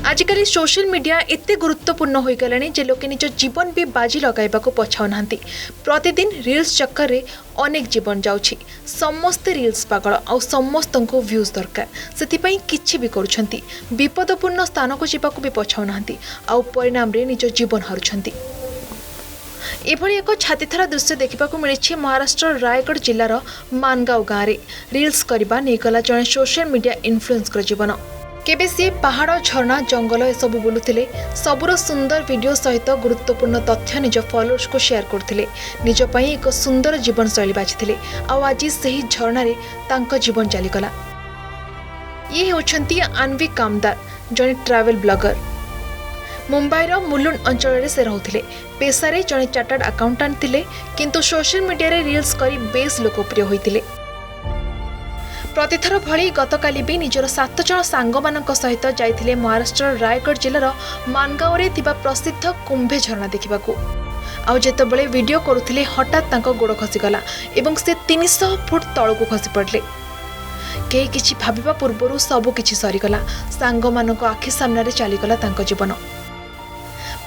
आजिकल social media एते गुरुत्वपूर्ण हो गलानी जे लोके निज जीवन भी बाजी लगाइबा को पछाउ नांती। प्रतिदिन रील्स चक्कर रे अनेक जीवन जाउछि। समस्त रील्स पागल आ समस्त को व्यूज दरकार सेति पई किछि भी करूछंती। विपदपूर्ण स्थान को जीवा को भी पछाउ नांती आ परिणाम रे निज जीवन हारुछंती। एभली एक छातीथार दृश्य देखा मिली महाराष्ट्र रायगढ़ जिलार मानगांव गाँव में रील्स करने नहीं गला जड़े सोशल मीडिया इन्फ्लुएंसर जीवन। केबे सी पहाड़ झरना जंगल एसबू बुलुथिले सबुर सुंदर वीडियो सहित गुरुत्वपूर्ण तथ्य निज फॉलोअर्स को शेयर करथिले। निज पई एक सुंदर जीवन शैली बाछिथिले आ आज सही झरना तांको जीवन चलीगला। ये होछंती आनवी कामदार जने ट्रैवल ब्लॉगर। मुंबईर मुलुंड अंचल से रहउथिले। पेशारे जने चार्टर्ड अकाउंटेंट थिले किंतु सोशल मीडिया रे रील्स करी बेस लोकप्रिय होइतिले। प्रतिथर भली गतकाली भी निजर 7 जन सांग मानक सहित जाइथिले महाराष्ट्र रायगढ़ जिलार मानगांव रे थिबा प्रसिद्ध कुंभे झरना देखिबाकू। आउ जेतेबेले वीडियो करुथिले हठात तांको गोड़ खसीगला एवं से 300 फुट तळकू खसी पड़ले। केही किछि भाबिबा पूर्वरु सब किछि सरीगला। सांग मानक आखि सामने चलीगला तांको जीवन।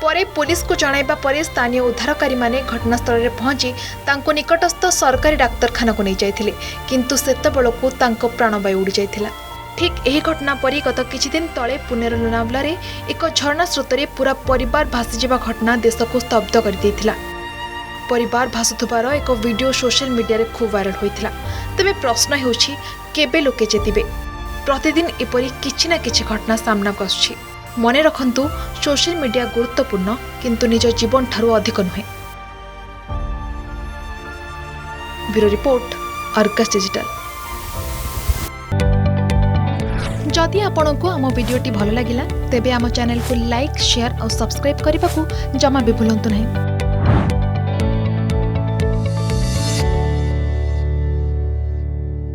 परे पुलिस को जणाइबा परे स्थानीय उद्धारकारी माने घटनास्थल रे पहुंची तांको निकटस्थ सरकारी डाक्तरखाना को नहीं जाइथिले किंतु सेतेबेलकू तांको प्राणवायु उड़ी जाइथिला। ठीक यही घटना परी गत किछि दिन तळे पुनेर लोनावला रे एक झरना स्रोतरे पूरा परिवार भासी जिबा घटना देश को स्तब्ध कर देथिला। परिवार भासुथबार एक वीडियो सोशल मीडिया रे खूब वायरल होइथिला। तबे प्रश्न हेउछि केबे लोके जेतिबे। प्रतिदिन एपरी किछि ना किछि घटना सामना को आछी। मने रखंतु सोशल मीडिया गुरुत्वपूर्ण किंतु निज जीवन ठारू अधिक नुहे। Bureau report Argus digital. जदि आपंक आम भिडी भल लगा तेब आम चैनल को लाइक शेयर और सब्सक्राइब करने को जमा भी भूलु नहीं।